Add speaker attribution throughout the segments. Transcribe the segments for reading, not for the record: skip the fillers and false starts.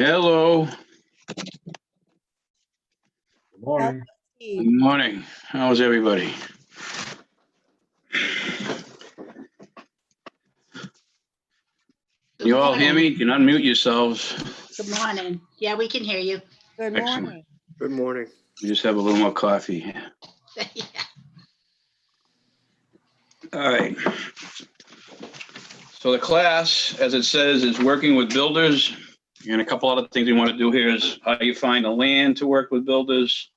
Speaker 1: Hello,
Speaker 2: Good morning.
Speaker 1: good morning. How's everybody? Can you all hear me? You can unmute yourselves.
Speaker 3: Good morning. Yeah, we can hear you.
Speaker 4: Good
Speaker 1: Excellent.
Speaker 4: morning.
Speaker 2: Good morning.
Speaker 1: We just have a little more coffee.
Speaker 3: Yeah.
Speaker 1: All right. So the class, as it says, is working with builders. And a couple other things we want to do here is how you find the land to work with builders,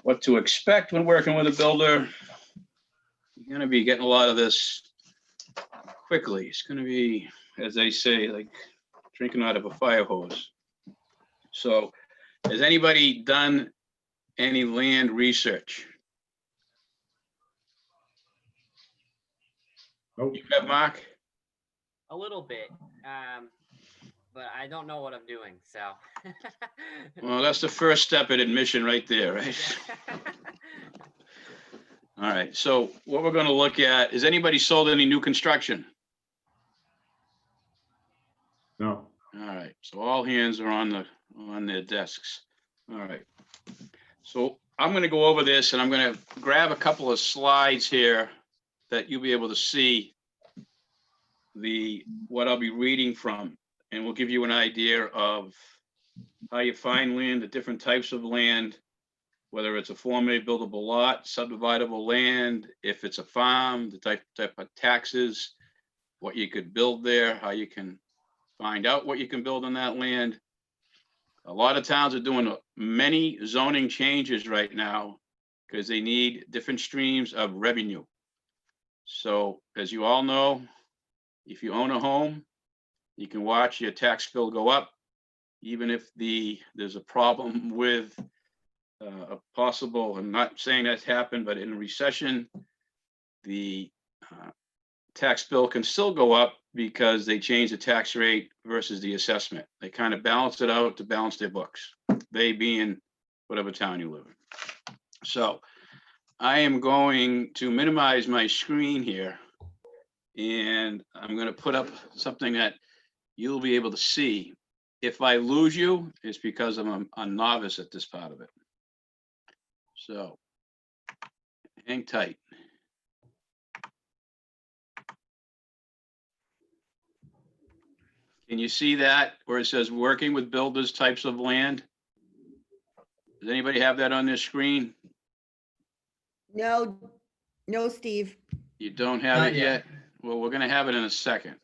Speaker 1: what to expect when working with a builder. You're going to be getting a lot of this quickly. It's going to be, as they say, like drinking out of a fire hose. So has anybody done any land research?
Speaker 2: Nope.
Speaker 1: You have, Mark?
Speaker 5: A little bit, but I don't know what I'm doing, so.
Speaker 1: Well, that's the first step at admission right there, right? All right, so what we're going to look at, is anybody sold any new construction?
Speaker 2: No.
Speaker 1: All right, so all hands are on their desks. All right. So I'm going to go over this and I'm going to grab a couple of slides here that you'll be able to see what I'll be reading from, and we'll give you an idea of how you find land, the different types of land, whether it's a formerly buildable lot, subdividable land, if it's a farm, the type of taxes, what you could build there, how you can find out what you can build on that land. A lot of towns are doing many zoning changes right now because they need different streams of revenue. So as you all know, if you own a home, you can watch your tax bill go up, even if there's a problem with a possible, I'm not saying that's happened, but in a recession, the tax bill can still go up because they change the tax rate versus the assessment. They kind of balance it out to balance their books, they being whatever town you live in. So I am going to minimize my screen here, and I'm going to put up something that you'll be able to see. If I lose you, it's because I'm a novice at this part of it. So hang tight. Can you see that where it says working with builders types of land? Does anybody have that on their screen?
Speaker 4: No, Steve.
Speaker 1: You don't have
Speaker 5: Not
Speaker 1: it
Speaker 5: yet.
Speaker 1: yet? Well, we're gonna have it in a second.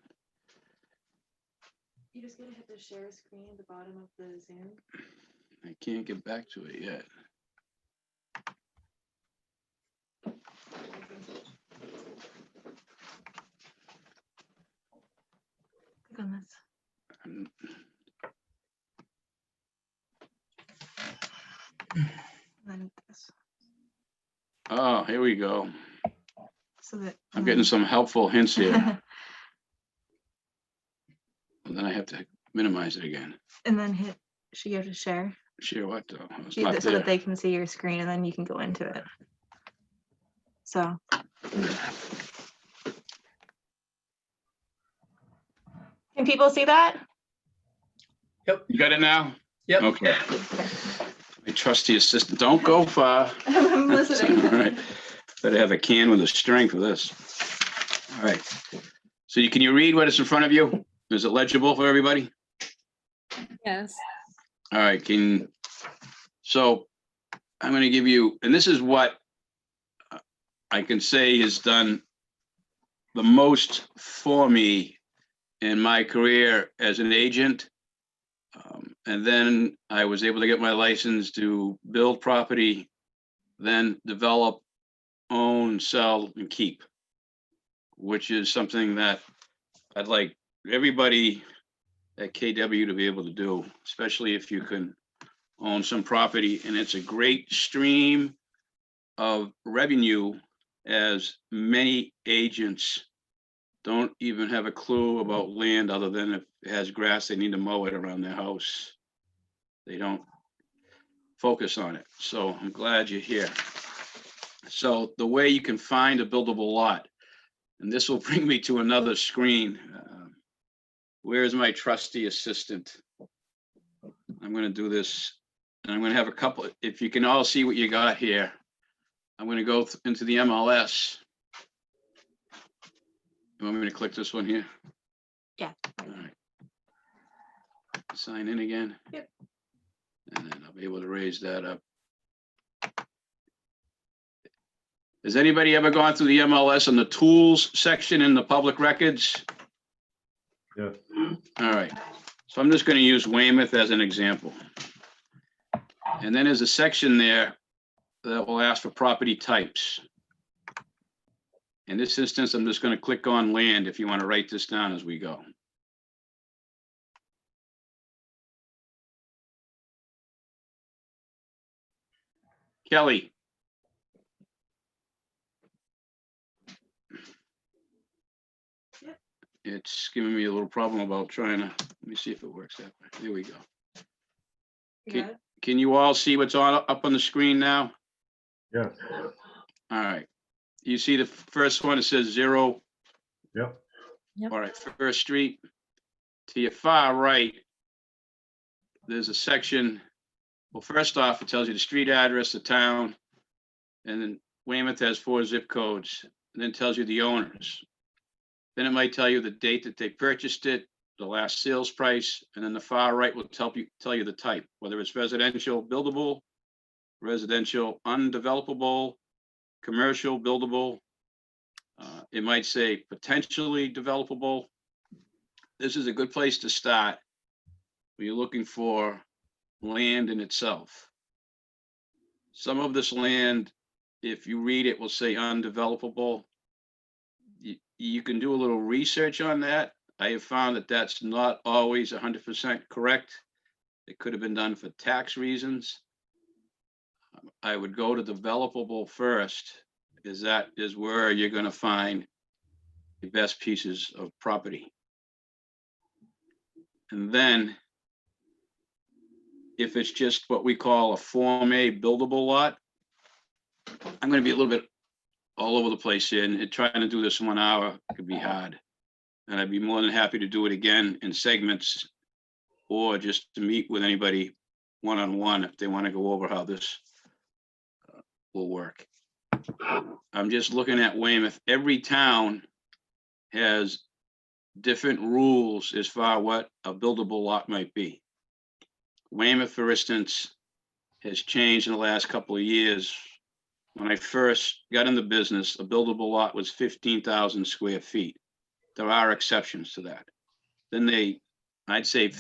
Speaker 6: You just gotta hit the share screen at the bottom of the Zoom.
Speaker 1: I can't get back to it yet.
Speaker 6: Click on this. Then this.
Speaker 1: Oh, here we go.
Speaker 6: So that
Speaker 1: I'm getting some helpful hints here. And then I have to minimize it again.
Speaker 6: and then hit. Should you go to share?
Speaker 1: Share what though? It's
Speaker 6: So
Speaker 1: not
Speaker 6: that
Speaker 1: there.
Speaker 6: they can see your screen, and then you can go into it. So. Can people see that?
Speaker 1: You got it now?
Speaker 5: Yep.
Speaker 1: Okay. My trusty assistant, don't go far.
Speaker 6: I'm listening.
Speaker 1: All right. Better have a can with a string for this. All right. So can you read what is in front of you? Is it legible for everybody?
Speaker 6: Yes.
Speaker 1: All right, so I'm going to give you, and this is what I can say has done the most for me in my career as an agent. And then I was able to get my license to build property, then develop, own, sell, and keep, which is something that I'd like everybody at KW to be able to do, especially if you can own some property. And it's a great stream of revenue, as many agents don't even have a clue about land other than if it has grass, they need to mow it around their house. They don't focus on it. So I'm glad you're here. So the way you can find a buildable lot, and this will bring me to another screen. Where's my trusty assistant? I'm gonna do this, and I'm gonna have a couple, if you can all see what you got here. I'm gonna go into the MLS. You want me to click this one here?
Speaker 6: Yeah.
Speaker 1: All right. Sign in again.
Speaker 6: Yep.
Speaker 1: And then I'll be able to raise that up. Has anybody ever gone through the MLS on the tools section in the public records?
Speaker 2: Yes.
Speaker 1: All right, so I'm just going to use Weymouth as an example. And then there's a section there that will ask for property types. In this instance, I'm just going to click on land if you want to write this down as we go. Kelly. It's giving me a little problem about trying to, let me see if it works that way. There we go. Can you all see what's up on the screen now?
Speaker 2: Yes.
Speaker 1: All right. You see the first one, it says 0.
Speaker 2: Yep.
Speaker 6: Yep.
Speaker 1: All right, First Street. To your far right, there's a section. Well, first off, it tells you the street address, the town, and then Weymouth has 4 zip codes, and then tells you the owners. Then it might tell you the date that they purchased it, the last sales price, and then the far right will tell you the type, whether it's residential buildable, residential undevelopable, commercial buildable. It might say potentially developable. This is a good place to start when you're looking for land in itself. Some of this land, if you read it, will say undevelopable. You can do a little research on that. I have found that that's not always 100% correct. It could have been done for tax reasons. I would go to developable first, because that is where you're going to find the best pieces of property. And then if it's just what we call a Form A buildable lot, I'm going to be a little bit all over the place here, and trying to do this in 1 hour could be hard. And I'd be more than happy to do it again in segments, or just to meet with anybody one-on-one if they want to go over how this will work. I'm just looking at Weymouth. Every town has different rules as far as what a buildable lot might be. Weymouth, for instance, has changed in the last couple of years. When I first got in the business, a buildable lot was 15,000 square feet. There are exceptions to that. Then I'd say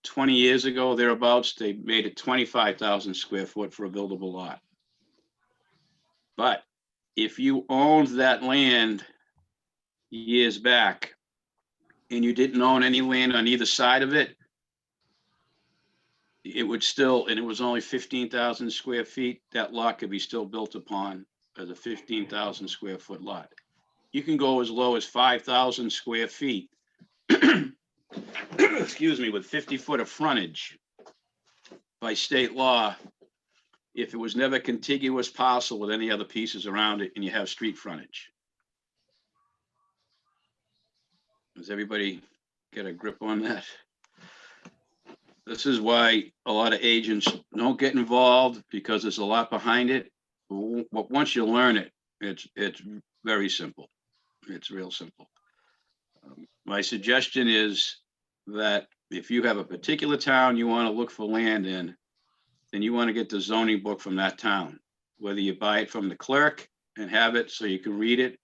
Speaker 1: 20 years ago, thereabouts, they made it 25,000 square foot for a buildable lot. But if you owned that land years back and you didn't own any land on either side of it, it would still, and it was only 15,000 square feet, that lot could be still built upon as a 15,000 square foot lot. You can go as low as 5,000 square feet, excuse me, with 50 foot of frontage by state law, if it was never contiguous parcel with any other pieces around it and you have street frontage. Does everybody get a grip on that? This is why a lot of agents don't get involved, because there's a lot behind it. But once you learn it, it's very simple. It's real simple. My suggestion is that if you have a particular town you want to look for land in, then you want to get the zoning book from that town, whether you buy it from the clerk and have it so you can read it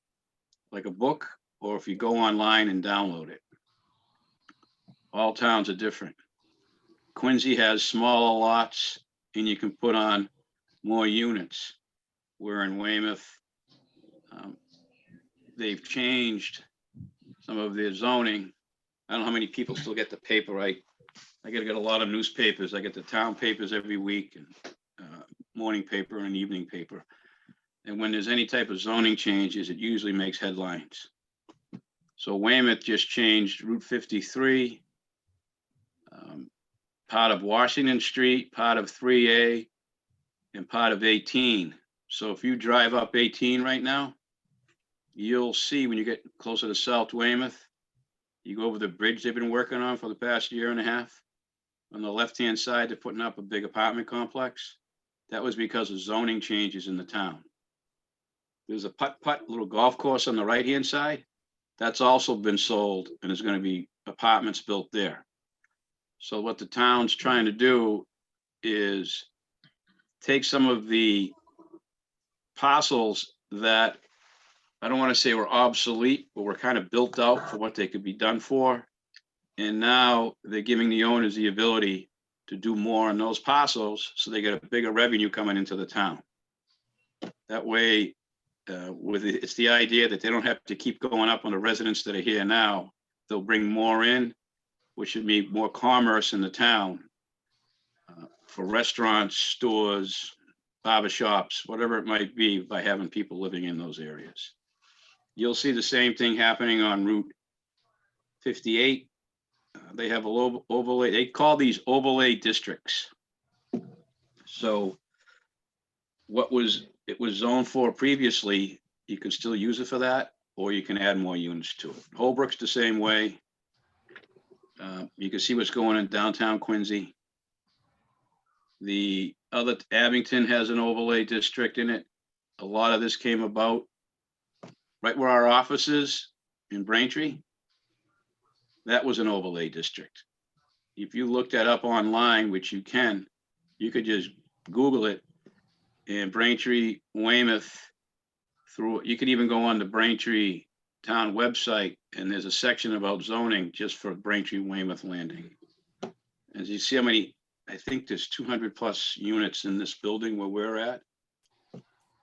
Speaker 1: like a book, or if you go online and download it. All towns are different. Quincy has smaller lots and you can put on more units. Where in Weymouth, they've changed some of their zoning. I don't know how many people still get the paper. I gotta get a lot of newspapers. I get the town papers every week, and morning paper and evening paper. And when there's any type of zoning changes, it usually makes headlines. So Weymouth just changed Route 53, part of Washington Street, part of 3A, and part of 18. So if you drive up 18 right now, you'll see when you get closer to South Weymouth, you go over the bridge they've been working on for the past year and a half. on the left-hand side, they're putting up a big apartment complex. That was because of zoning changes in the town. There's a putt-putt little golf course on the right-hand side. That's also been sold, and there's gonna be apartments built there. So what the town's trying to do is take some of the parcels that, I don't want to say were obsolete, but were kind of built out for what they could be done for. And now they're giving the owners the ability to do more on those parcels, so they get a bigger revenue coming into the town. That way, it's the idea that they don't have to keep going up on the residents that are here now. They'll bring more in, which should mean more commerce in the town for restaurants, stores, barber shops, whatever it might be, by having people living in those areas. You'll see the same thing happening on Route 58. They have a overlay, they call these overlay districts. So it was zoned for previously, you can still use it for that, or you can add more units to it. Holbrook's the same way. You can see what's going on in downtown Quincy. The other, Abington has an overlay district in it. A lot of this came about right where our office is in Braintree. That was an overlay district. If you look that up online, which you can, you could just Google it, and Braintree, Weymouth, you could even go on the Braintree town website, and there's a section about zoning just for Braintree, Weymouth Landing. As you see how many, I think there's 200 plus units in this building where we're at.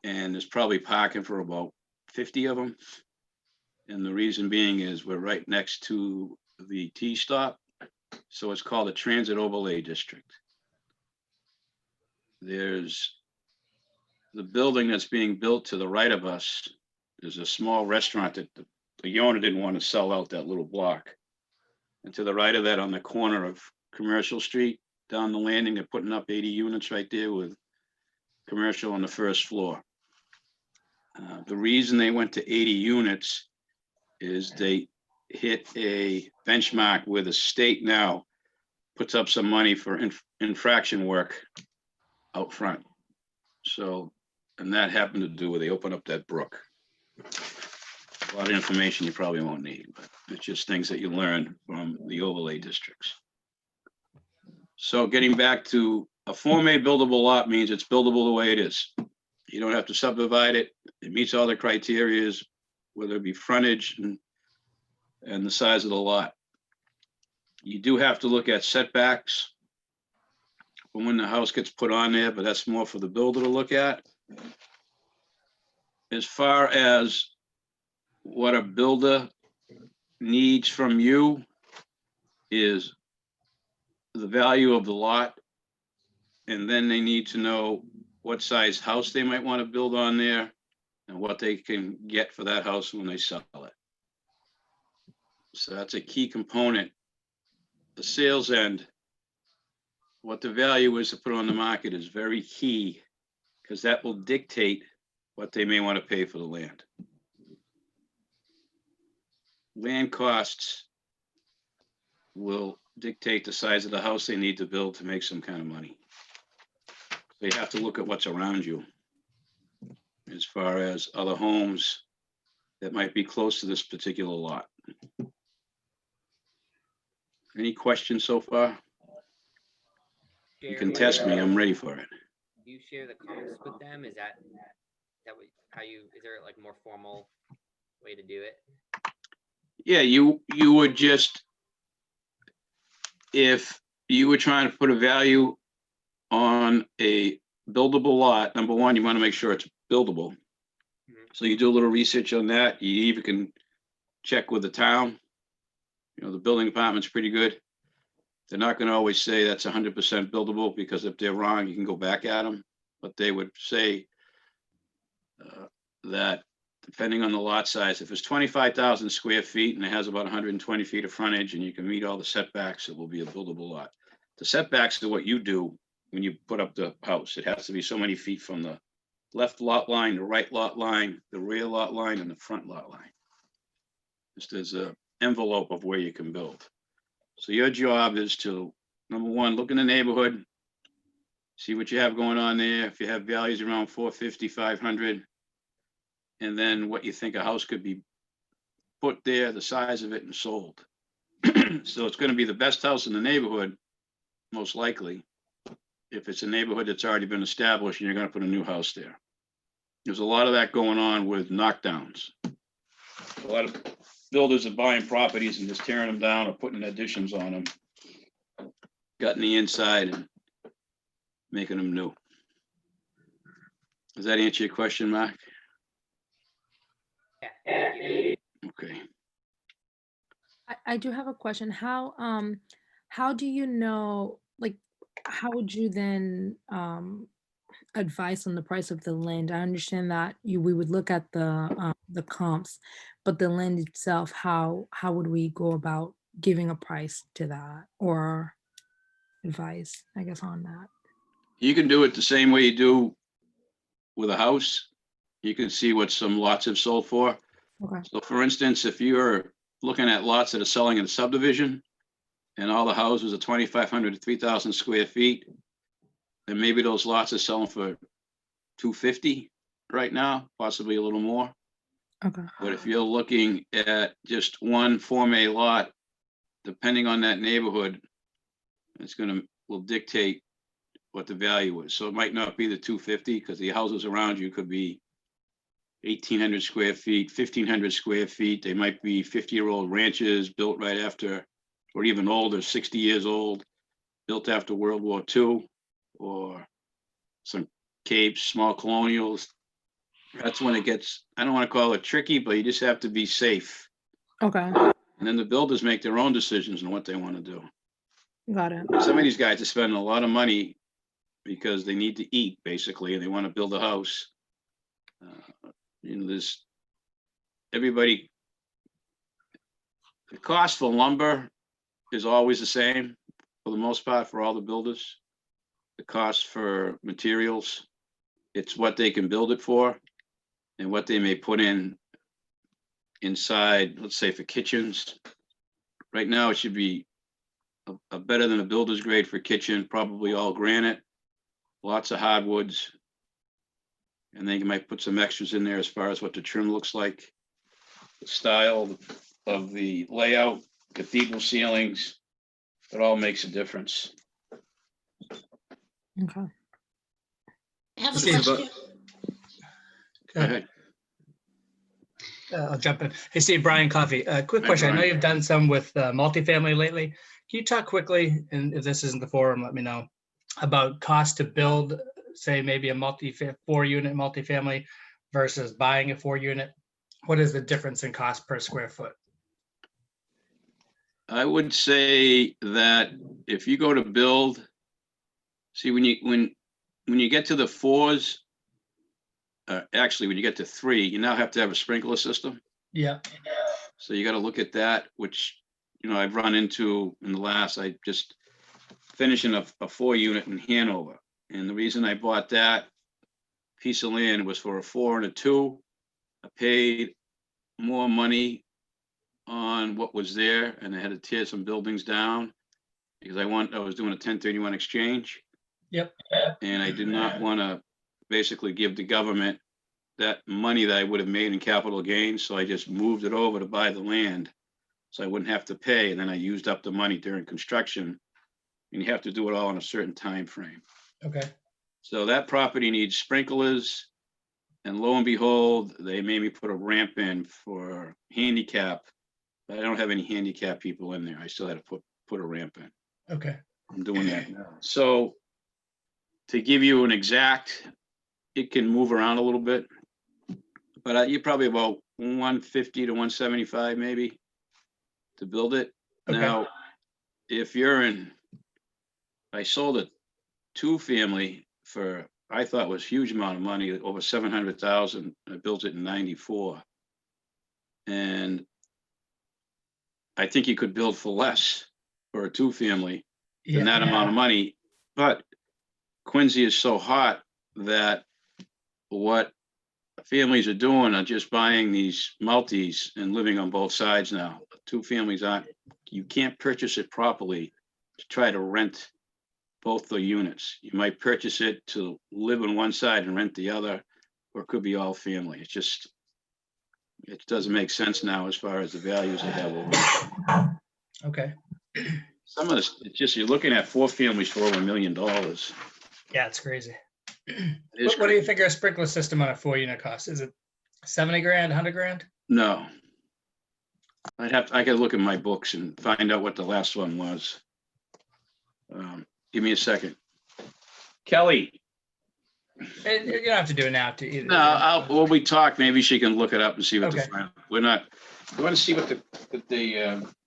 Speaker 1: And there's probably parking for about 50 of them. And the reason being is we're right next to the T-stop. So it's called a transit overlay district. There's the building that's being built to the right of us. There's a small restaurant that the owner didn't want to sell out that little block. And to the right of that, on the corner of Commercial Street, down the landing, they're putting up 80 units right there with commercial on the first floor. The reason they went to 80 units is they hit a benchmark where the state now puts up some money for infraction work out front. So, and that happened to do where they open up that brook. A lot of information you probably won't need, but it's just things that you learn from the overlay districts. So getting back to a Form A buildable lot means it's buildable the way it is. You don't have to subdivide it. It meets all the criterias, whether it be frontage and the size of the lot. You do have to look at setbacks from when the house gets put on there, but that's more for the builder to look at. As far as what a builder needs from you is the value of the lot. And then they need to know what size house they might want to build on there and what they can get for that house when they sell it. So that's a key component. The sales end, what the value is to put on the market is very key, because that will dictate what they may want to pay for the land. Land costs will dictate the size of the house they need to build to make some kind of money. They have to look at what's around you as far as other homes that might be close to this particular lot. Any questions so far? You can test me, I'm ready for it.
Speaker 5: Do you share the comps with them? Is that how you, is there like more formal way to do it?
Speaker 1: Yeah, you would just, if you were trying to put a value on a buildable lot, number one, you want to make sure it's buildable. So you do a little research on that. You even can check with the town. You know, the building department's pretty good. They're not going to always say that's 100% buildable, because if they're wrong, you can go back at them. But they would say that depending on the lot size, if it's 25,000 square feet and it has about 120 feet of frontage and you can meet all the setbacks, it will be a buildable lot. The setbacks are what you do when you put up the house. It has to be so many feet from the left lot line, the right lot line, the rear lot line, and the front lot line. Just as an envelope of where you can build. So your job is to Number one, look in the neighborhood. See what you have going on there. If you have values around 450, 500. And then what you think a house could be put there, the size of it, and sold. So it's gonna be the best house in the neighborhood, most likely. If it's a neighborhood that's already been established and you're gonna put a new house there. There's a lot of that going on with knockdowns. A lot of builders are buying properties and just tearing them down or putting additions on them. Gutting the inside and making them new. Does that answer your question, Mark?
Speaker 5: Yeah. Thank you.
Speaker 1: Okay.
Speaker 7: I do have a question. How do you know, like, how would you then advise on the price of the land? I understand that we would look at the comps, but the land itself, how would we go about giving a price to that or advice, I guess, on that?
Speaker 1: You can do it the same way you do with a house. You can see what some lots have sold for.
Speaker 7: Okay.
Speaker 1: So for instance, if you're looking at lots that are selling in a subdivision and all the houses are 2,500 to 3,000 square feet, then maybe those lots are selling for 250 right now, possibly a little more.
Speaker 7: Okay.
Speaker 1: But if you're looking at just one Form A lot, depending on that neighborhood, will dictate what the value is. So it might not be the 250 because the houses around you could be 1,800 square feet, 1,500 square feet. They might be 50-year-old ranches built right after, or even older, 60 years old, built after World War II, or some capes, small colonials. That's when it gets, I don't want to call it tricky, but you just have to be safe.
Speaker 7: Okay.
Speaker 1: And then the builders make their own decisions on what they want to do.
Speaker 7: Got it.
Speaker 1: Some of these guys are spending a lot of money because they need to eat, basically, and they want to build a house. There's everybody. The cost for lumber is always the same for the most part for all the builders. The cost for materials, it's what they can build it for and what they may put in inside, let's say for kitchens. Right now, it should be a better than a builder's grade for kitchen, probably all granite, lots of hardwoods. And then you might put some extras in there as far as what the trim looks like, the style of the layout, cathedral ceilings. It all makes a difference.
Speaker 7: Okay.
Speaker 3: I have a
Speaker 8: Steve,
Speaker 3: question.
Speaker 1: Go ahead.
Speaker 8: I'll jump in. Hey, Steve, Brian Coffey. Quick
Speaker 1: Hi,
Speaker 8: question. I know
Speaker 1: Brian.
Speaker 8: you've done some with multifamily lately. Can you talk quickly, and if this isn't the forum, let me know, about cost to build, say, maybe a 4-unit multifamily versus buying a 4-unit? What is the difference in cost per square foot?
Speaker 1: I would say that if you go to build, see when you get to the 4s, actually when you get to 3, you now have to have a sprinkler system.
Speaker 8: Yeah.
Speaker 1: So you got to look at that, which I've run into in the last. I just finishing a 4-unit in Hanover, and the reason I bought that piece of land was for a 4 and a 2. I paid more money on what was there, and I had to tear some buildings down because I was doing a 1031 exchange.
Speaker 8: Yep.
Speaker 1: And I did not want to basically give the government that money that I would have made in capital gains. So I just moved it over to buy the land so I wouldn't have to pay. And then I used up the money during construction, and you have to do it all in a certain time frame.
Speaker 8: Okay.
Speaker 1: So that property needs sprinklers, and lo and behold, they made me put a ramp in for handicap. But I don't have any handicap people in there. I still had to put a ramp in.
Speaker 8: Okay.
Speaker 1: I'm doing that now. So to give you an exact, it can move around a little bit, but you're probably about 150 to 175 maybe to build it.
Speaker 8: Okay.
Speaker 1: Now, if I sold a 2-family for, I thought was huge amount of money, over 700,000. I built it in 94. And I think you could build for less for a 2-family than that amount of money. But Quincy is so hot that what families are doing are just buying these multis and living on both sides now. 2 families you can't purchase it properly to try to rent both the units. You might purchase it to live on one side and rent the other, or it could be all family. It's just, it doesn't make sense now as far as the values they have over.
Speaker 8: Okay.
Speaker 1: Some of this, it's just, you're looking at 4 families for over $1 million.
Speaker 8: Yeah, it's crazy.
Speaker 1: It is
Speaker 8: What do you
Speaker 1: crazy.
Speaker 8: figure a sprinkler system on a 4-unit cost? Is it 70 grand, 100 grand?
Speaker 1: No. I gotta look at my books and find out what the last one was. Give me a second. Kelly,
Speaker 8: You don't have to do it now to either.
Speaker 1: no, when we talk, maybe she can look it up and see what the
Speaker 8: Okay.
Speaker 1: final, we're not, you wanna see what the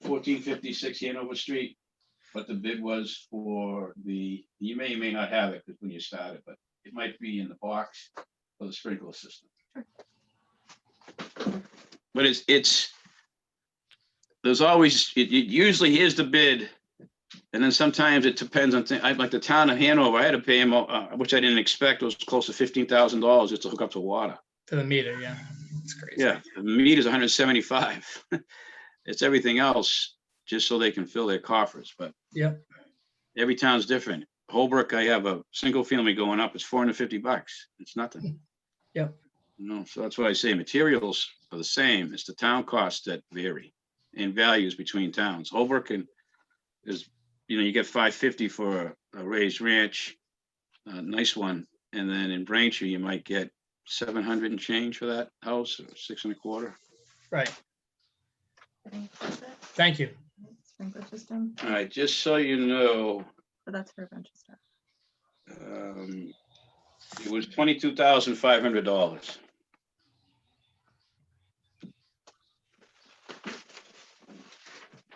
Speaker 1: 1456 Hanover Street, what the bid was for the, you may not have it when you start it, but it might be in the box for the sprinkler system. But it's, there's always, it usually is the bid. And then sometimes it depends on, like the town of Hanover, I had to pay him, which I didn't expect, it was close to $15,000 just to hook up to water.
Speaker 8: To the meter, yeah. It's crazy.
Speaker 1: Yeah, the meter's 175. It's everything else, just so they can fill their coffers, but
Speaker 8: Yep.
Speaker 1: every town's different. Holbrook, I have a single family going up, it's $450. It's nothing.
Speaker 8: Yep.
Speaker 1: No, so that's why I say materials are the same. It's the town costs that vary in values between towns. Holbrook is, you get $550 for a raised ranch, a nice one. And then in Braintree, you might get 700 and change for that house, or 625.
Speaker 8: Right. Thank you.
Speaker 6: Sprinkler system,
Speaker 1: All right, just so you know,
Speaker 6: but that's for a bunch of stuff.
Speaker 1: it was $22,500.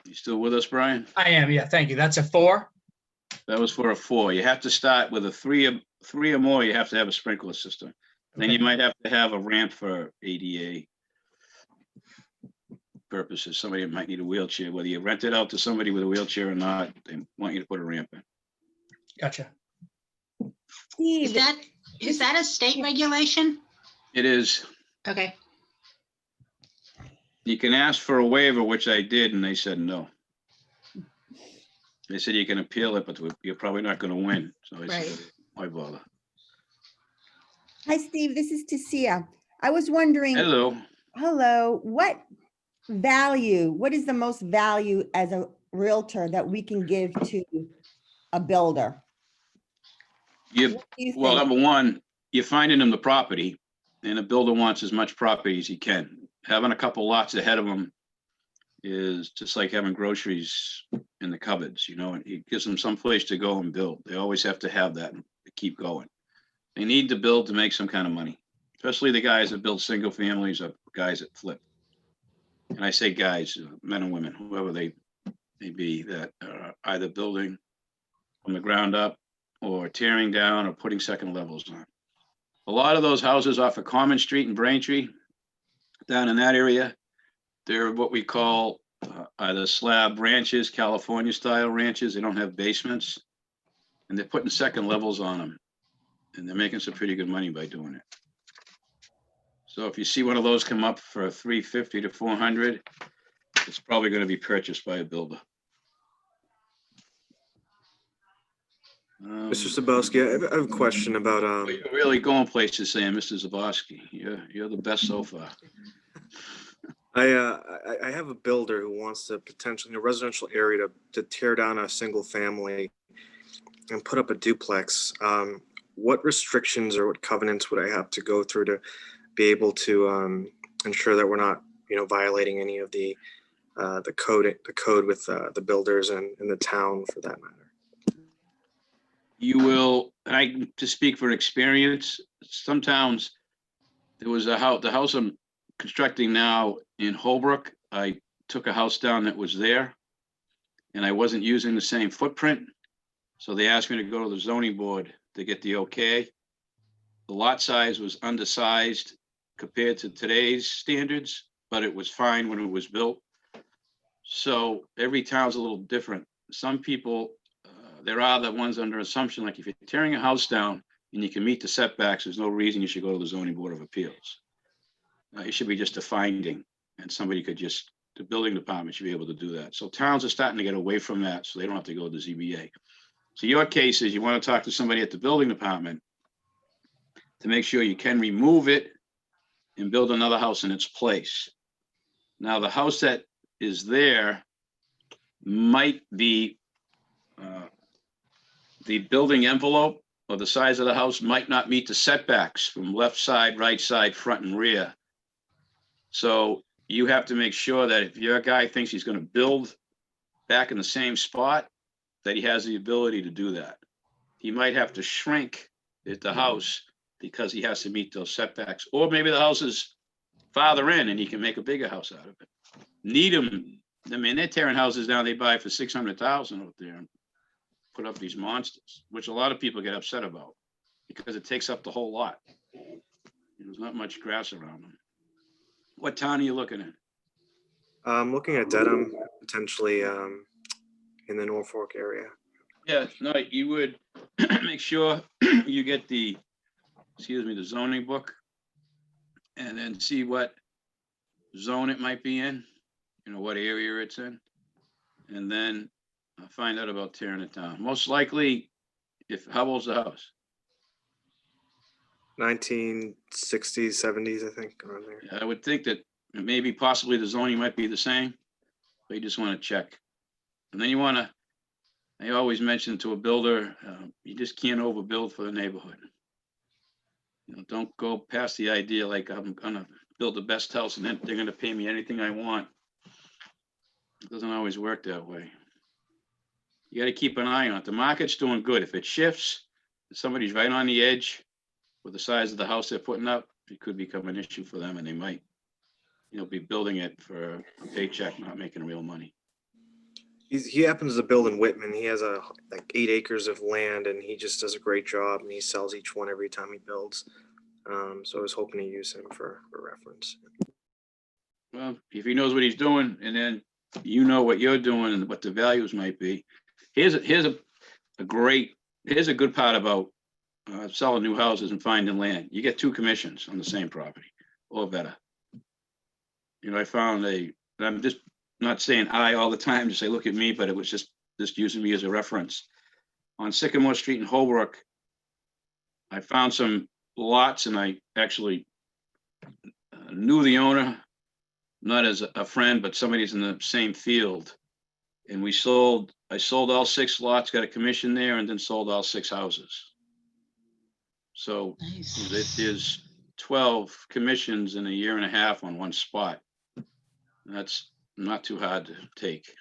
Speaker 1: You still with us, Brian?
Speaker 8: I am, yeah, thank you. That's a 4?
Speaker 1: That was for a 4. You have to start with a 3 or more. You have to have a sprinkler system. Then you
Speaker 8: Okay.
Speaker 1: might have to have a ramp for ADA purposes. Somebody might need a wheelchair, whether you rent it out to somebody with a wheelchair or not, they want you to put a ramp in.
Speaker 8: Gotcha.
Speaker 3: Is
Speaker 4: Steve,
Speaker 3: that a state regulation?
Speaker 1: It is,
Speaker 3: Okay,
Speaker 1: you can ask for a waiver, which I did, and they said no. They said you can appeal it, but you're probably not gonna win. So I said,
Speaker 4: Right.
Speaker 1: why bother?
Speaker 4: hi, Steve, this is Tasia. I was wondering,
Speaker 1: Hello,
Speaker 4: what is the most value as a Realtor that we can give to a builder?
Speaker 1: you,
Speaker 4: What do you
Speaker 1: well,
Speaker 4: think?
Speaker 1: number one, you're finding them the property, and a builder wants as much property as he can. Having a couple lots ahead of them is just like having groceries in the cupboards, and it gives them some place to go and build. They always have to have that to keep going. They need to build to make some kind of money, especially the guys that build single families or guys that flip. And I say guys, men and women, whoever they may be, that are either building from the ground up or tearing down or putting second levels on. A lot of those houses off of Common Street in Braintree, down in that area, they're what we call either slab ranches, California style ranches. They don't have basements, and they're putting second levels on them, and they're making some pretty good money by doing it. So if you see one of those come up for 350 to 400, it's probably going to be purchased by a builder.
Speaker 9: Mr. Zeboski, I have a question about,
Speaker 1: You're really going places saying, Mr. Zeboski, you're the best so far.
Speaker 9: I have a builder who wants to potentially in a residential area to tear down a single family and put up a duplex. What restrictions or what covenants would I have to go through to be able to ensure that we're not, violating any of the code with the builders and the town for that matter?
Speaker 1: You will, to speak for experience, some towns, there was the house I'm constructing now in Holbrook. I took a house down that was there and I wasn't using the same footprint. So they asked me to go to the zoning board to get the okay. The lot size was undersized compared to today's standards, but it was fine when it was built. So every town's a little different. Some people, there are the ones under assumption, like if you're tearing a house down and you can meet the setbacks, there's no reason you should go to the zoning board of appeals. It should be just a finding and somebody could just the building department should be able to do that. So towns are starting to get away from that, so they don't have to go to ZBA. So your case is you want to talk to somebody at the building department to make sure you can remove it and build another house in its place. Now, the house that is there might be, the building envelope or the size of the house might not meet the setbacks from left side, right side, front and rear. So you have to make sure that if your guy thinks he's going to build back in the same spot, that he has the ability to do that. He might have to shrink the house because he has to meet those setbacks, or maybe the house is farther in and he can make a bigger house out of it. Needham, I mean, they're tearing houses down, they buy for 600,000 out there and put up these monsters, which a lot of people get upset about because it takes up the whole lot. There's not much grass around them. What town are you looking at?
Speaker 9: I'm looking at Dedham, potentially in the Norfolk area.
Speaker 1: Yeah, no, you would make sure you get the, the zoning book and then see what zone it might be in, what area it's in. And then find out about tearing it down. Most likely, how old's the house?
Speaker 9: 1960s, 70s, I think, around there.
Speaker 1: I would think that maybe possibly the zoning might be the same, but you just want to check. And then I always mention to a builder, you just can't overbuild for the neighborhood. Don't go past the idea like I'm gonna build the best house and then they're gonna pay me anything I want. It doesn't always work that way. You got to keep an eye on it. The market's doing good. If it shifts, if somebody's right on the edge with the size of the house they're putting up, it could become an issue for them and they might, be building it for a paycheck, not making real money.
Speaker 9: He happens to build in Whitman. He has like 8 acres of land and he just does a great job and he sells each one every time he builds. So I was hoping to use him for reference.
Speaker 1: Well, if he knows what he's doing and then what you're doing and what the values might be. Here's a good part about selling new houses and finding land. You get 2 commissions on the same property or better. I found I'm just not saying I all the time to say, look at me, but it was just using me as a reference. On Sycamore Street in Holbrook, I found some lots and I actually knew the owner, not as a friend, but somebody's in the same field. And I sold all 6 lots, got a commission there, and then sold all 6 houses. So there's 12 commissions in a year and a half on one spot. That's not too hard to take.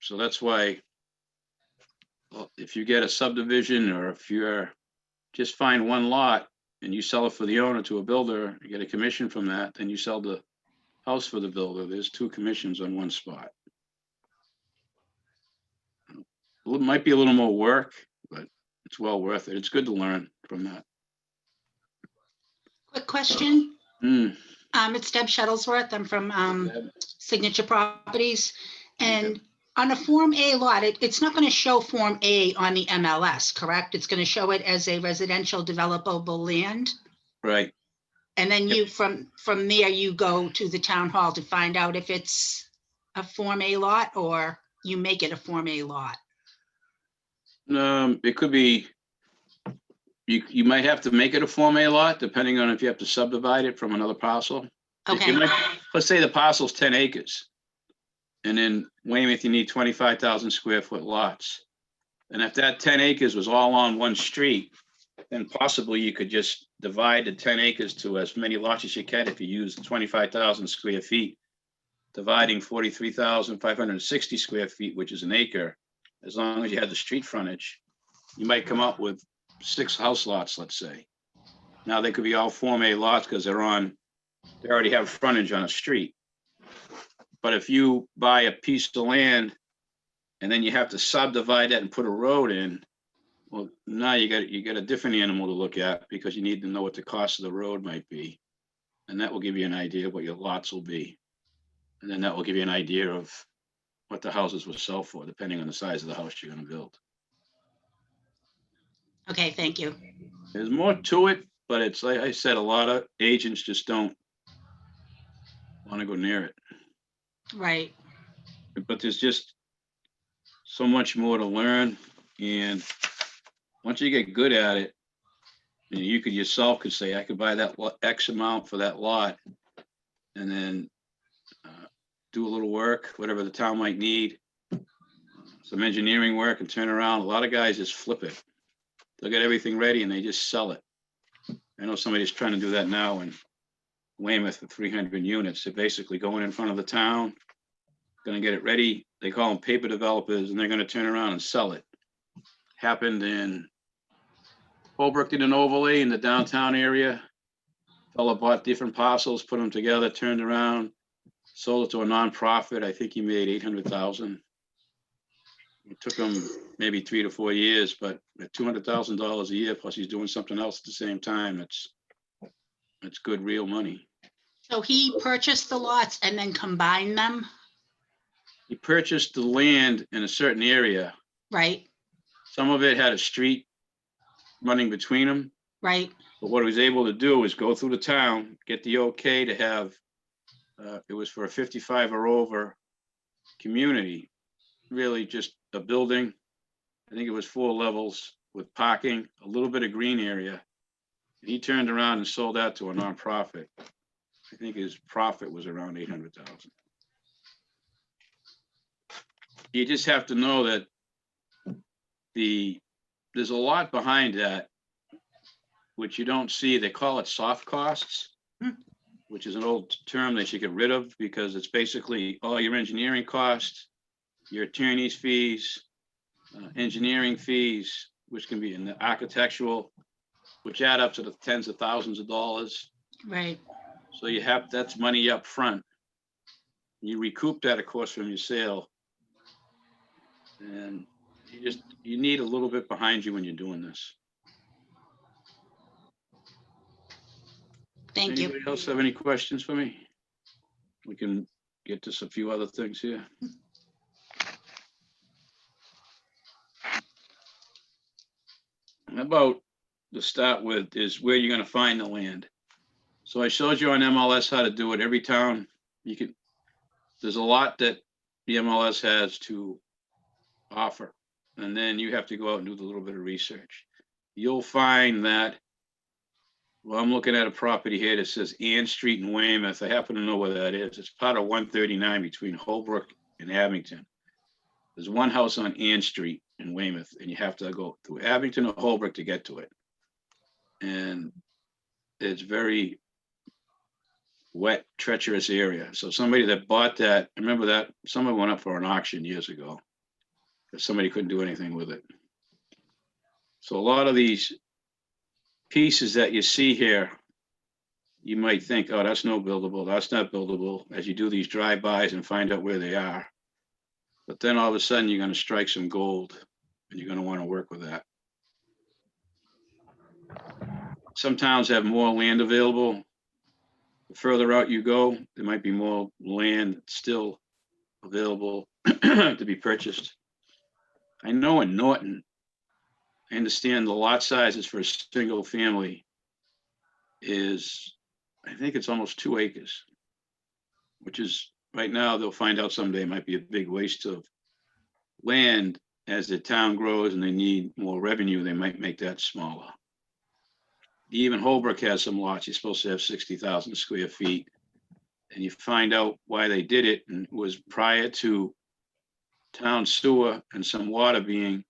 Speaker 1: So that's why if you get a subdivision or if you're just find one lot and you sell it for the owner to a builder, you get a commission from that, then you sell the house for the builder. There's 2 commissions on one spot. It might be a little more work, but it's well worth it. It's good to learn from that.
Speaker 3: Quick question.
Speaker 1: Mm.
Speaker 3: It's Deb Shuttlesworth. I'm from Signature Properties. And on a Form A lot, it's not going to show Form A on the MLS, correct? It's going to show it as a residential developable land.
Speaker 1: Right.
Speaker 3: And then you, from there, you go to the town hall to find out if it's a Form A lot or you make it a Form A lot.
Speaker 1: It could be, you might have to make it a Form A lot, depending on if you have to subdivide it from another parcel.
Speaker 3: Okay.
Speaker 1: Let's say the parcel's 10 acres. And in Weymouth, you need 25,000 square foot lots. And if that 10 acres was all on one street, then possibly you could just divide the 10 acres to as many lots as you can if you use 25,000 square feet, dividing 43,560 square feet, which is an acre. As long as you had the street frontage, you might come up with 6 house lots, let's say. Now they could be all Form A lots because they already have frontage on a street. But if you buy a piece of land and then you have to subdivide that and put a road in, well, now you got a different animal to look at because you need to know what the cost of the road might be. And that will give you an idea of what your lots will be. And then that will give you an idea of what the houses will sell for, depending on the size of the house you're going to build.
Speaker 3: Okay, thank you.
Speaker 1: There's more to it, but it's like I said, a lot of agents just don't want to go near it.
Speaker 3: Right.
Speaker 1: But there's just so much more to learn. And once you get good at it, you could yourself could say, I could buy that X amount for that lot. And then do a little work, whatever the town might need. Some engineering work and turn around. A lot of guys just flip it. They'll get everything ready and they just sell it. I know somebody's trying to do that now in Weymouth for 300 units. They're basically going in front of the town, gonna get it ready. They call them paper developers, and they're gonna turn around and sell it. Happened in Holbrook, did an overlay in the downtown area. Fella bought different parcels, put them together, turned around, sold it to a nonprofit. I think he made 800,000. It took him maybe 3 to 4 years, but at $200,000 a year, plus he's doing something else at the same time, it's good, real money.
Speaker 3: So he purchased the lots and then combined them,
Speaker 1: He purchased the land in a certain area.
Speaker 3: right?
Speaker 1: Some of it had a street running between them.
Speaker 3: Right,
Speaker 1: But what he was able to do is go through the town, get the okay to have, it was for a 55 or over community, really just a building. I think it was 4 levels with parking, a little bit of green area. And he turned around and sold that to a nonprofit. I think his profit was around 800,000. You just have to know that there's a lot behind that, which you don't see. They call it soft costs, which is an old term they should get rid of, because it's basically all your engineering costs, your attorney's fees, engineering fees, which can be in the architectural, which add up to the tens of thousands of dollars.
Speaker 3: right.
Speaker 1: So you have, that's money up front. You recoup that, of course, from your sale. And you need a little bit behind you when you're doing this.
Speaker 3: Thank you.
Speaker 1: Anybody else have any questions for me? We can get to a few other things here. How about to start with is where you're gonna find the land. So I showed you on MLS how to do it. Every town, you can, there's a lot that the MLS has to offer. And then you have to go out and do a little bit of research. You'll find that, well, I'm looking at a property here that says Ann Street in Weymouth. I happen to know where that is. It's part of 139 between Holbrook and Abington. There's one house on Ann Street in Weymouth, and you have to go through Abington or Holbrook to get to it. And it's very wet, treacherous area. So somebody that bought that, I remember that someone went up for an auction years ago because somebody couldn't do anything with it. So a lot of these pieces that you see here, you might think, oh, that's no buildable, that's not buildable, as you do these drive-bys and find out where they are. But then all of a sudden, you're gonna strike some gold and you're gonna wanna work with that. Some towns have more land available. The further out you go, there might be more land still available to be purchased. I know in Norton, I understand the lot sizes for a single family is, I think it's almost 2 acres, which is, right now, they'll find out someday might be a big waste of land. As the town grows and they need more revenue, they might make that smaller. Even Holbrook has some lots. You're supposed to have 60,000 square feet. And you find out why they did it, and it was prior to town sewer and some water being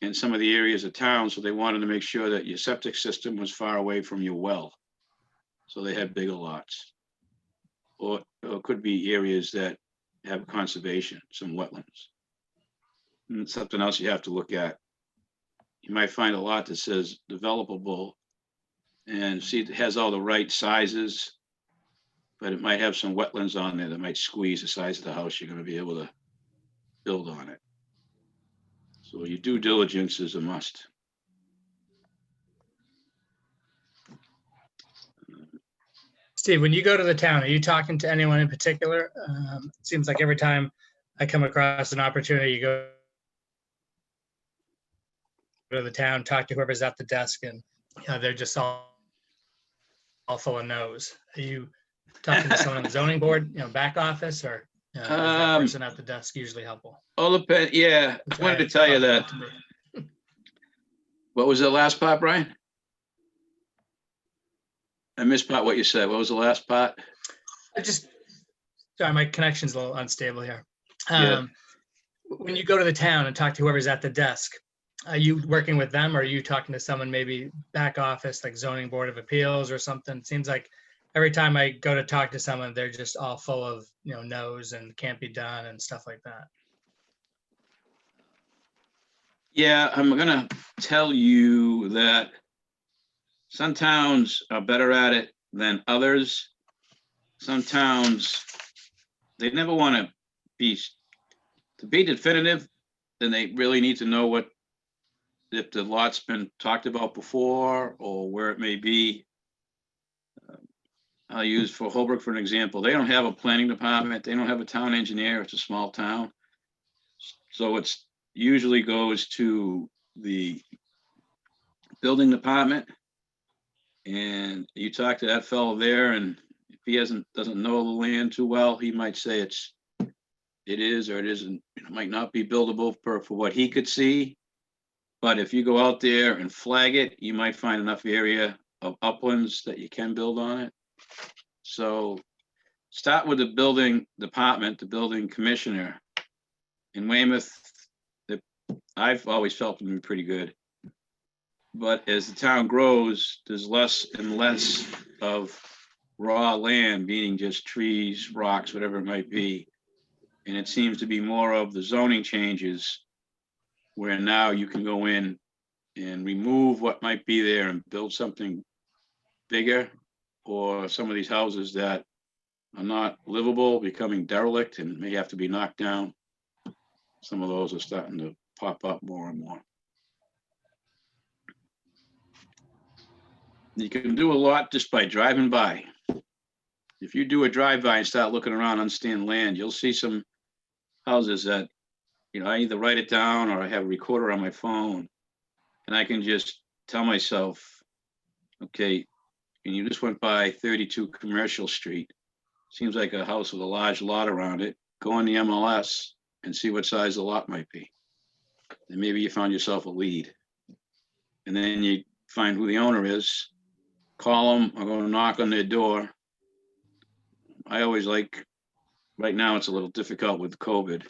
Speaker 1: in some of the areas of town. So they wanted to make sure that your septic system was far away from your well. So they had bigger lots. Or it could be areas that have conservation, some wetlands. And it's something else you have to look at. You might find a lot that says developable and see it has all the right sizes, but it might have some wetlands on there that might squeeze the size of the house you're going to be able to build on it. So your due diligence is a must.
Speaker 8: Steve, when you go to the town, are you talking to anyone in particular? It seems like every time I come across an opportunity, you go to the town, talk to whoever's at the desk, and they're just all full of no's. Are you talking to someone on the zoning board, back office, or is that person at the desk usually helpful?
Speaker 1: All depend, yeah,
Speaker 8: Which
Speaker 1: I wanted to
Speaker 8: I
Speaker 1: tell you
Speaker 8: thought
Speaker 1: that.
Speaker 8: would be.
Speaker 1: What was the last part, Brian? I missed part what you said. What was the last part?
Speaker 8: Sorry, my connection's a little unstable here.
Speaker 1: Yeah.
Speaker 8: When you go to the town and talk to whoever's at the desk, are you working with them, or are you talking to someone maybe back office, like zoning board of appeals or something? It seems like every time I go to talk to someone, they're just all full of, no's and can't be done and stuff like that.
Speaker 1: Yeah, I'm gonna tell you that some towns are better at it than others. Some towns, they never want to be definitive, then they really need to know if the lot's been talked about before or where it may be. I'll use for Holbrook for an example. They don't have a planning department. They don't have a town engineer. It's a small town. So it's usually goes to the building department. And you talk to that fellow there, and if he doesn't know the land too well, he might say it is or it isn't. It might not be buildable for what he could see. But if you go out there and flag it, you might find enough area of uplands that you can build on it. So start with the building department, the building commissioner. In Weymouth, I've always felt them to be pretty good. But as the town grows, there's less and less of raw land, meaning just trees, rocks, whatever it might be. And it seems to be more of the zoning changes where now you can go in and remove what might be there and build something bigger, or some of these houses that are not livable, becoming derelict and may have to be knocked down. Some of those are starting to pop up more and more. You can do a lot just by driving by. If you do a drive-by and start looking around, understand land, you'll see some houses that, I either write it down or I have a recorder on my phone, and I can just tell myself, okay, and you just went by 32 Commercial Street. Seems like a house with a large lot around it. Go on the MLS and see what size the lot might be. And maybe you found yourself a lead. And then you find who the owner is, call them, or go to knock on their door. I always right now it's a little difficult with COVID.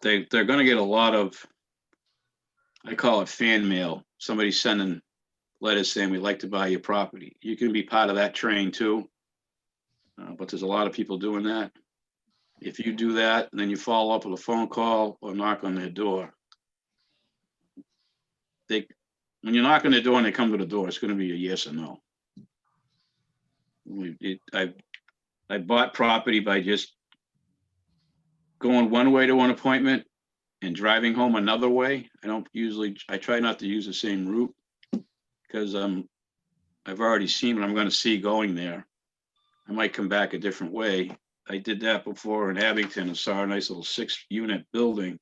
Speaker 1: They're going to get a lot of, I call it fan mail. Somebody sending letters saying we'd like to buy your property. You can be part of that train too, but there's a lot of people doing that. If you do that, and then you follow up with a phone call or knock on their door, when you knock on their door and they come to the door, it's going to be a yes or no. I bought property by just going one way to an appointment and driving home another way. I try not to use the same route because I've already seen what I'm going to see going there. I might come back a different way. I did that before in Abington and saw a nice little 6-unit building.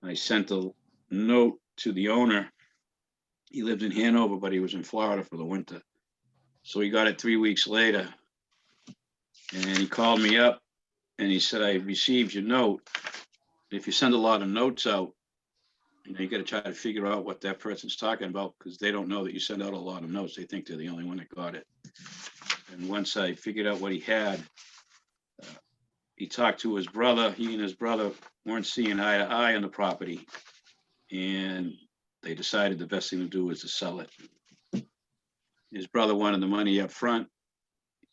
Speaker 1: I sent a note to the owner. He lived in Hanover, but he was in Florida for the winter. So he got it 3 weeks later. And he called me up and he said, I received your note. If you send a lot of notes out, you got to try to figure out what that person's talking about, because they don't know that you send out a lot of notes. They think they're the only one that got it. And once I figured out what he had, he talked to his brother. He and his brother weren't seeing eye to eye on the property. And they decided the best thing to do was to sell it. His brother wanted the money up front,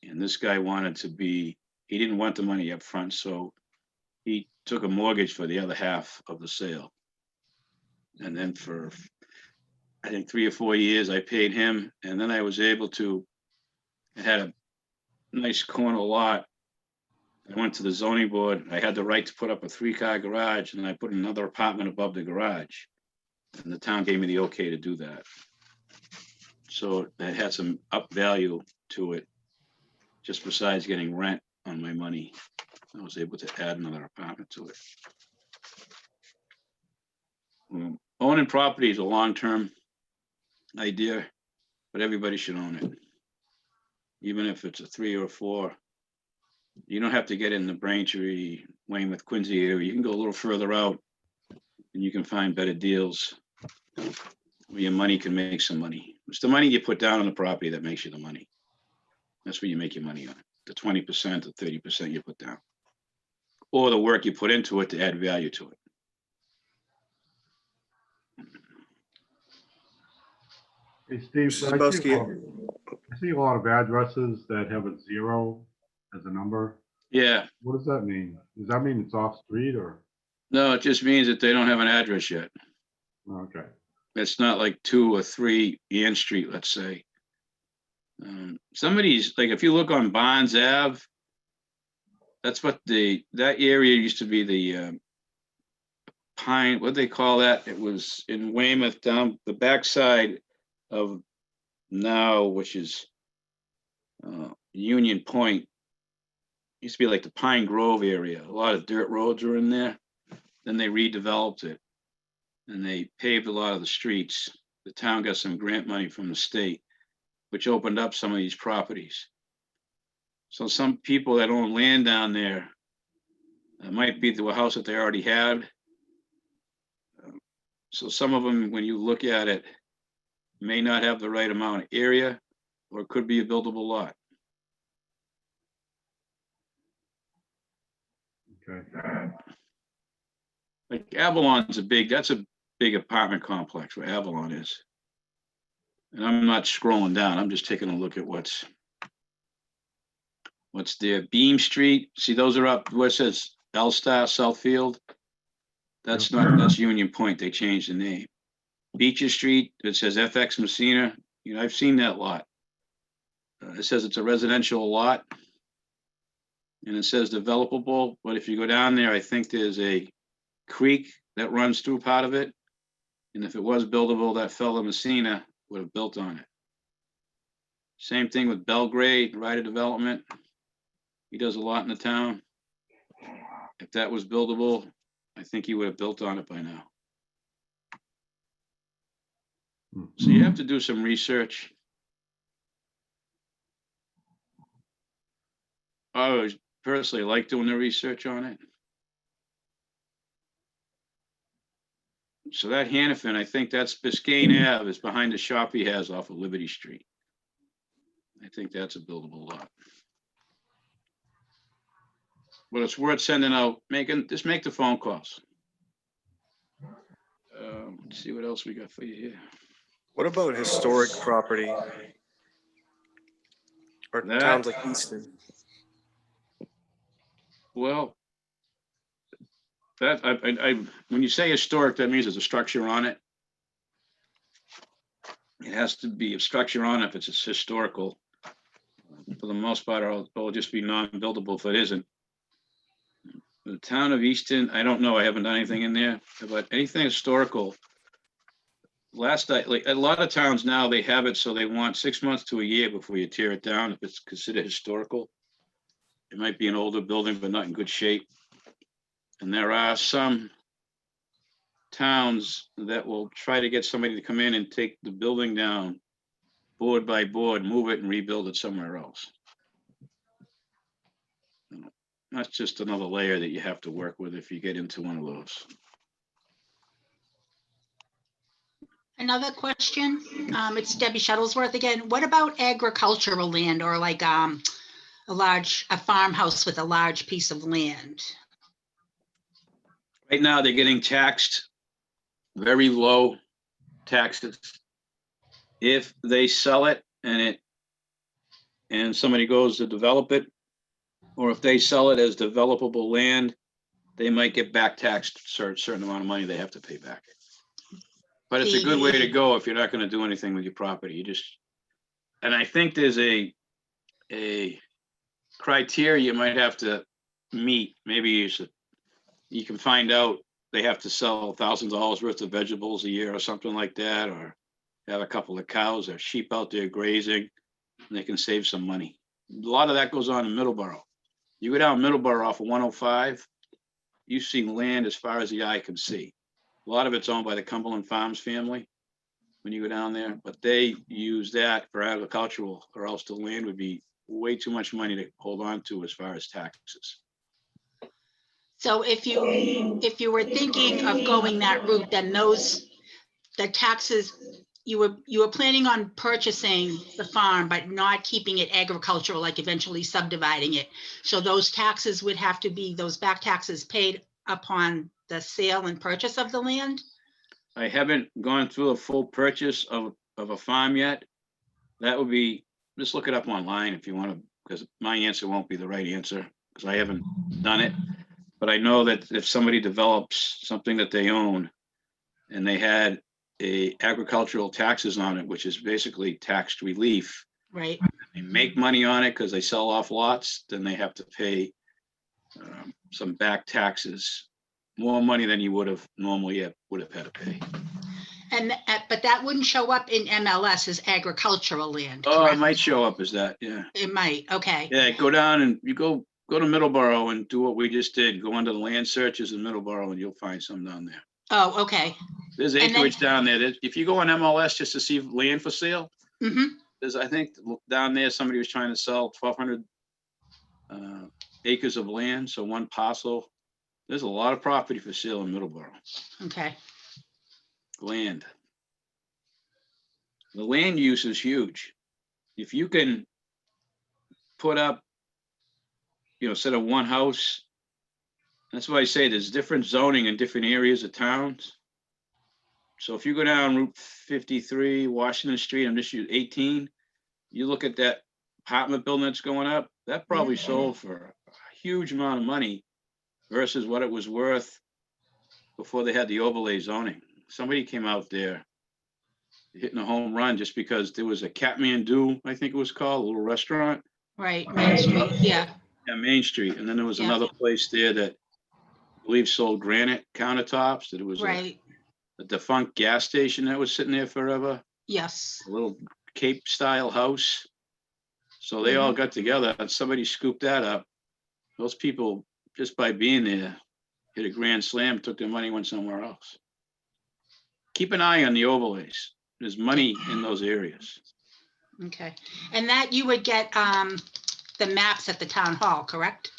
Speaker 1: and this guy he didn't want the money up front, so he took a mortgage for the other half of the sale. And then for, I think, 3 or 4 years, I paid him, and then I was able to, I had a nice corner lot. I went to the zoning board. I had the right to put up a 3-car garage, and I put another apartment above the garage. And the town gave me the okay to do that. So that had some up value to it, just besides getting rent on my money. I was able to add another apartment to it. Owning property is a long-term idea, but everybody should own it. even if it's a 3 or 4. You don't have to get in the Braintree, Weymouth, Quincy area. You can go a little further out and you can find better deals where your money can make some money. It's the money you put down on the property that makes you the money. That's where you make your money on, the 20% or 30% you put down. Or the work you put into it to add value to it.
Speaker 2: Hey, Steve,
Speaker 9: Mr.
Speaker 2: I
Speaker 9: Zeboski.
Speaker 2: see a lot of addresses that have a 0 as a number.
Speaker 1: Yeah,
Speaker 2: What does that mean? Does that mean it's off street or?
Speaker 1: no, it just means that they don't have an address yet.
Speaker 2: Okay,
Speaker 1: It's not like 2 or 3 Ann Street, let's say. Some of these, like if you look on Bonds Ave, that's what that area used to be the Pine, what'd they call that? It was in Weymouth down the backside of now, which is Union Point. Used to be like the Pine Grove area. A lot of dirt roads are in there. Then they redeveloped it and they paved a lot of the streets. The town got some grant money from the state, which opened up some of these properties. So some people that own land down there, it might be to a house that they already had. So some of them, when you look at it, may not have the right amount of area, or it could be a buildable lot.
Speaker 2: okay.
Speaker 1: Like Avalon's that's a big apartment complex where Avalon is. And I'm not scrolling down, I'm just taking a look at what's there. Beam Street, see those are up where it says L-Star Southfield. That's not, that's Union Point, they changed the name. Beaches Street, it says FX Messina, you know, I've seen that lot. It says it's a residential lot. And it says developable, but if you go down there, I think there's a creek that runs through part of it. And if it was buildable, that fellow Messina would have built on it. Same thing with Belgrade, Ryder Development. He does a lot in the town. If that was buildable, I think he would have built on it by now. So you have to do some research. I always personally like doing the research on it. So that Hannafin, I think that's Biscayne Ave is behind the shop he has off of Liberty Street. I think that's a buildable lot. But it's worth sending out, just make the phone calls. Let's see what else we got for you here.
Speaker 9: What about historic property? Or
Speaker 1: That-
Speaker 9: towns like Easton?
Speaker 1: Well, that when you say historic, that means there's a structure on it. It has to be a structure on it if it's historical. For the most part, it'll just be non-buildable if it isn't. The town of Easton, I don't know, I haven't done anything in there, but anything historical. Like a lot of towns now, they have it so they want 6 months to a year before you tear it down if it's considered historical. It might be an older building, but not in good shape. And there are some towns that will try to get somebody to come in and take the building down board by board, move it and rebuild it somewhere else. That's just another layer that you have to work with if you get into one of those.
Speaker 3: Another question, it's Debbie Shuttlesworth again. What about agricultural land or like a farmhouse with a large piece of land?
Speaker 1: Right now, they're getting taxed very low taxes. If they sell it and somebody goes to develop it, or if they sell it as developable land, they might get back taxed a certain amount of money they have to pay back. But it's a good way to go if you're not going to do anything with your property. And I think there's a criteria you might have to meet. Maybe you can find out they have to sell $1,000 worth of vegetables a year or something like that, or have a couple of cows or sheep out there grazing, and they can save some money. A lot of that goes on in Middleborough. You go down Middleborough off of 105, you see land as far as the eye can see. A lot of it's owned by the Cumberland Farms family when you go down there, but they use that for agricultural, or else the land would be way too much money to hold on to as far as taxes.
Speaker 3: So if you were thinking of going that route, then the taxes, you were planning on purchasing the farm, but not keeping it agricultural, like eventually subdividing it. So those taxes would have to be, those back taxes paid upon the sale and purchase of the land?
Speaker 1: I haven't gone through a full purchase of a farm yet. That would be, just look it up online if you want to, because my answer won't be the right answer, because I haven't done it. But I know that if somebody develops something that they own and they had a agricultural taxes on it, which is basically tax relief,
Speaker 3: Right,
Speaker 1: they make money on it because they sell off lots, then they have to pay some back taxes, more money than you would have normally would have had to pay.
Speaker 3: and, but that wouldn't show up in MLS as agricultural land,
Speaker 1: Oh, it
Speaker 3: correct?
Speaker 1: might show up as that, yeah.
Speaker 3: It might, okay,
Speaker 1: Yeah, go down and you go to Middleborough and do what we just did. Go under the land searches in Middleborough and you'll find some down there.
Speaker 3: oh, okay.
Speaker 1: There's
Speaker 3: And then-
Speaker 1: acreage down there. If you go on MLS just to see land for sale,
Speaker 3: Mm-hmm,
Speaker 1: there's, I think down there, somebody was trying to sell 1,200 acres of land, so one parcel. There's a lot of property for sale in Middleborough,
Speaker 3: okay,
Speaker 1: land. The land use is huge. If you can put up, instead of one house, that's why I say there's different zoning in different areas of towns. So if you go down Route 53, Washington Street, I'm just using 18, you look at that apartment building that's going up, that probably sold for a huge amount of money versus what it was worth before they had the overlay zoning. Somebody came out there hitting a home run just because there was a Kathmandu, I think it was called, a little restaurant.
Speaker 3: right, Main Street, yeah,
Speaker 1: Yeah, Main Street. And then there was
Speaker 3: Yeah.
Speaker 1: another place there that I believe sold granite countertops, that it was
Speaker 3: right,
Speaker 1: a defunct gas station that was sitting there forever,
Speaker 3: yes,
Speaker 1: a little Cape style house. So they all got together and somebody scooped that up. Those people, just by being there, hit a grand slam, took their money, went somewhere else. Keep an eye on the overlays. There's money in those areas.
Speaker 3: okay. And that you would get the maps at the town hall, correct?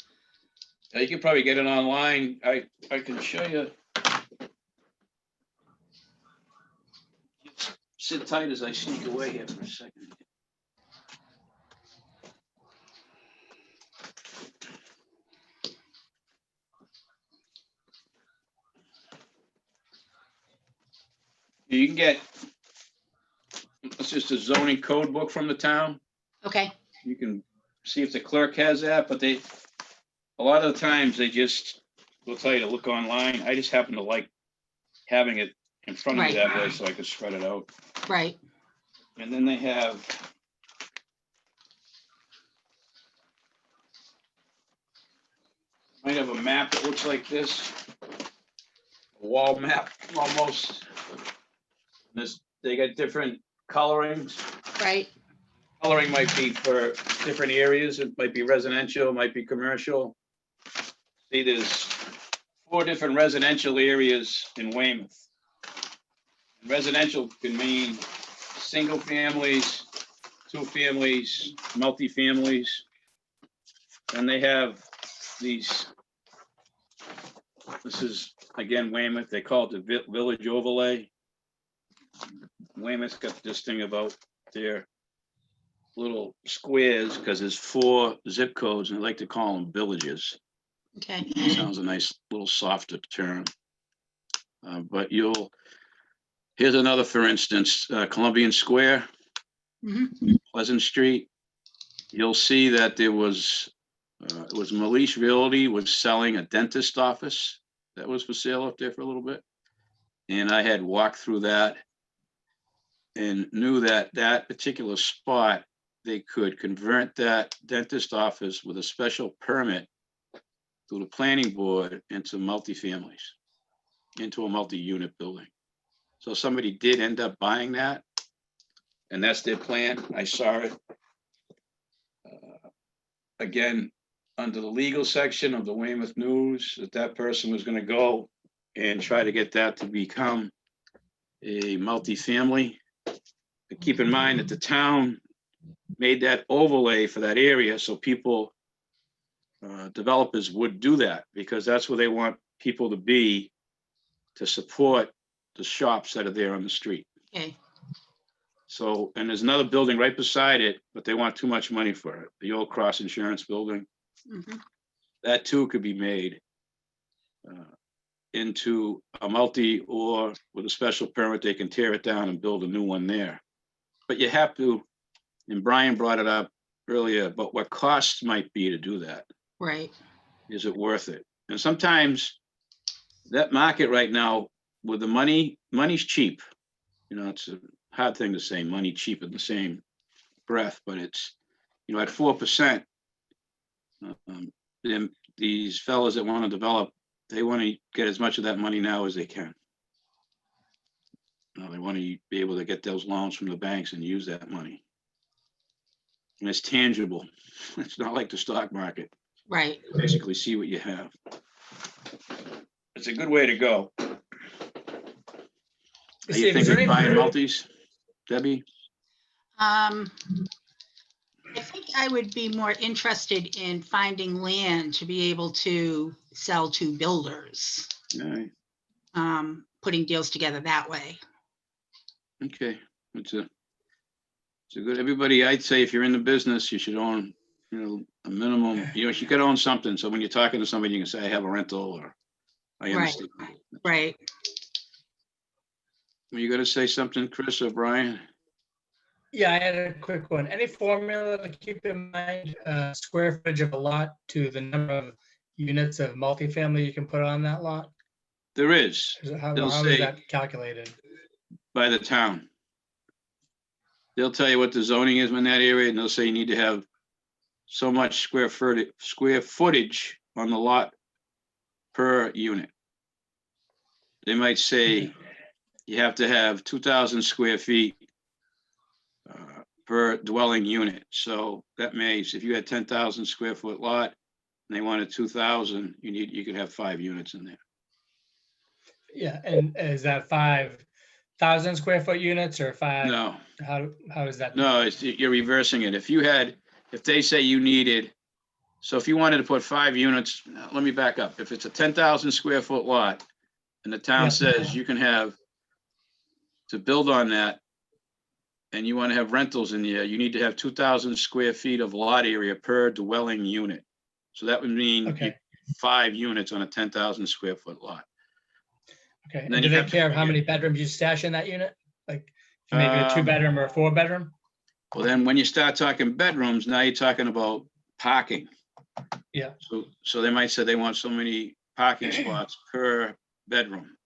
Speaker 1: You can probably get it online. I can show you. Sit tight as I sneak away here for a second. You can get, it's just a zoning code book from the town.
Speaker 3: Okay,
Speaker 1: You can see if the clerk has that, but a lot of the times they just will tell you to look online. I just happen to like having it in front of me
Speaker 3: Right.
Speaker 1: that way so I can spread it out.
Speaker 3: right,
Speaker 1: And then they have might have a map that looks like this, a wall map almost. They got different colorings.
Speaker 3: right,
Speaker 1: Coloring might be for different areas. It might be residential, it might be commercial. See, there's 4 different residential areas in Weymouth. Residential can mean single families, 2 families, multi-families. And they have these, this is again Weymouth, they call it the village overlay. Weymouth's got this thing about their little squares because there's 4 zip codes and I like to call them villages.
Speaker 3: okay,
Speaker 1: Sounds a nice little softer term. But here's another, for instance, Columbian Square, Pleasant Street. You'll see that there was, it was Malish Realty was selling a dentist office that was for sale up there for a little bit. And I had walked through that and knew that that particular spot, they could convert that dentist office with a special permit through the planning board into multifamilies, into a multi-unit building. So somebody did end up buying that, and that's their plan. I saw it. Again, under the legal section of the Weymouth News, that person was gonna go and try to get that to become a multifamily. But keep in mind that the town made that overlay for that area, so people, developers would do that, because that's where they want people to be to support the shops that are there on the street.
Speaker 3: Okay,
Speaker 1: So, and there's another building right beside it, but they want too much money for it, the old Cross Insurance Building.
Speaker 3: mhm,
Speaker 1: That too could be made into a multi, or with a special permit, they can tear it down and build a new one there. But you have to, and Brian brought it up earlier, but what costs might be to do that.
Speaker 3: right,
Speaker 1: Is it worth it? And sometimes that market right now with the money's cheap. You know, it's a hard thing to say, money cheap in the same breath, but it's, you know, at 4%, these fellas that want to develop, they want to get as much of that money now as they can. They want to be able to get those loans from the banks and use that money. And it's tangible. It's not like the stock market.
Speaker 3: right.
Speaker 1: Basically see what you have. It's a good way to go. Are you
Speaker 8: Steve, is there
Speaker 1: thinking
Speaker 8: any-
Speaker 1: buying multis, Debbie?
Speaker 3: I think I would be more interested in finding land to be able to sell to builders,
Speaker 1: All right,
Speaker 3: putting deals together that way.
Speaker 1: okay. It's a good, everybody, I'd say if you're in the business, you should own, you know, a minimum, you know, you could own something. So when you're talking to somebody, you can say, I have a rental, or I
Speaker 3: Right.
Speaker 1: understand.
Speaker 3: Right.
Speaker 1: Were you gonna say something, Chris or Brian?
Speaker 8: Yeah, I had a quick one. Any formula to keep in mind, square footage of a lot to the number of units of multifamily you can put on that lot?
Speaker 1: There is,
Speaker 8: How
Speaker 1: They'll
Speaker 8: how
Speaker 1: say-
Speaker 8: is that calculated?
Speaker 1: by the town. They'll tell you what the zoning is in that area, and they'll say you need to have so much square footage on the lot per unit. They might say you have to have 2,000 square feet per dwelling unit. So that means if you had 10,000 square foot lot and they wanted 2,000, you could have 5 units in there.
Speaker 8: Yeah, and is that 5,000 square foot units or five?
Speaker 1: No,
Speaker 8: How is that?
Speaker 1: no, you're reversing it. If they say you needed, so if you wanted to put 5 units, let me back up. If it's a 10,000 square foot lot and the town
Speaker 8: Yeah.
Speaker 1: says you can have, to build on that, and you want to have rentals in there, you need to have 2,000 square feet of lot area per dwelling unit. So that would mean
Speaker 8: Okay.
Speaker 1: 5 units on a 10,000 square foot lot.
Speaker 8: Okay,
Speaker 1: And
Speaker 8: and
Speaker 1: then
Speaker 8: do
Speaker 1: you
Speaker 8: they
Speaker 1: have to
Speaker 8: care how
Speaker 1: figure-
Speaker 8: many bedrooms you stash in that unit? Like maybe a 2-bedroom or a 4-bedroom?
Speaker 1: Well, then when you start talking bedrooms, now you're talking about parking.
Speaker 8: Yeah.
Speaker 1: So they might say they want so many parking spots per bedroom.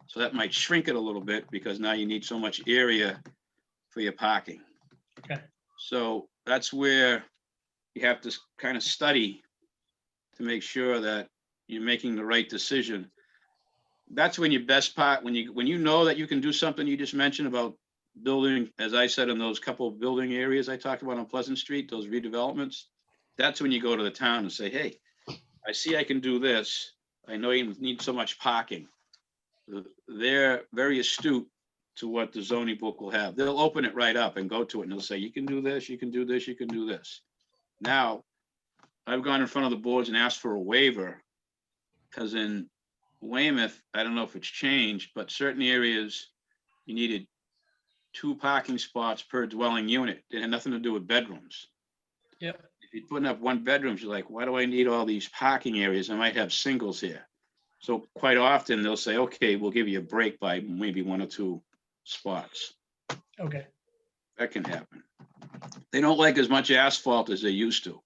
Speaker 1: So that might shrink it a little bit because now you need so much area for your parking.
Speaker 8: Okay.
Speaker 1: So that's where you have to kind of study to make sure that you're making the right decision. That's when your best part, when you know that you can do something you just mentioned about building, as I said, in those couple of building areas I talked about on Pleasant Street, those redevelopments, that's when you go to the town and say, hey, I see I can do this. I know you need so much parking. They're very astute to what the zoning book will have. They'll open it right up and go to it and they'll say, you can do this, you can do this, you can do this. Now, I've gone in front of the boards and asked for a waiver because in Weymouth, I don't know if it's changed, but certain areas you needed 2 parking spots per dwelling unit. It had nothing to do with bedrooms.
Speaker 8: Yep.
Speaker 1: If you're putting up 1 bedrooms, you're like, why do I need all these parking areas? I might have singles here. So quite often they'll say, okay, we'll give you a break by maybe 1 or 2 spots.
Speaker 8: Okay.
Speaker 1: That can happen. They don't like as much asphalt as they used to.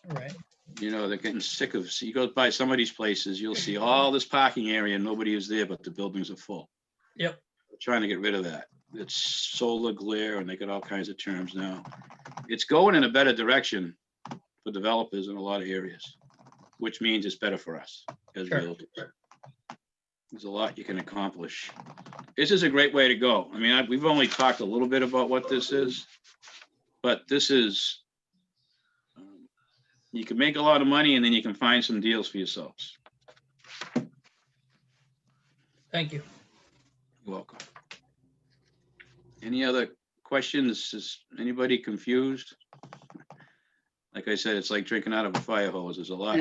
Speaker 8: Right.
Speaker 1: You know, they're getting sick of, so you go by some of these places, you'll see all this parking area, and nobody is there, but the buildings are full.
Speaker 8: Yep.
Speaker 1: They're trying to get rid of that. It's solar glare, and they got all kinds of terms now. It's going in a better direction for developers in a lot of areas, which means it's better for us as
Speaker 8: Sure.
Speaker 1: realtors. There's a lot you can accomplish. This is a great way to go. I mean, we've only talked a little bit about what this is, but this is, you can make a lot of money and then you can find some deals for yourselves.
Speaker 8: Thank you.
Speaker 1: You're welcome. Any other questions? Is anybody confused? Like I said, it's like drinking out of a fire hose. There's a lot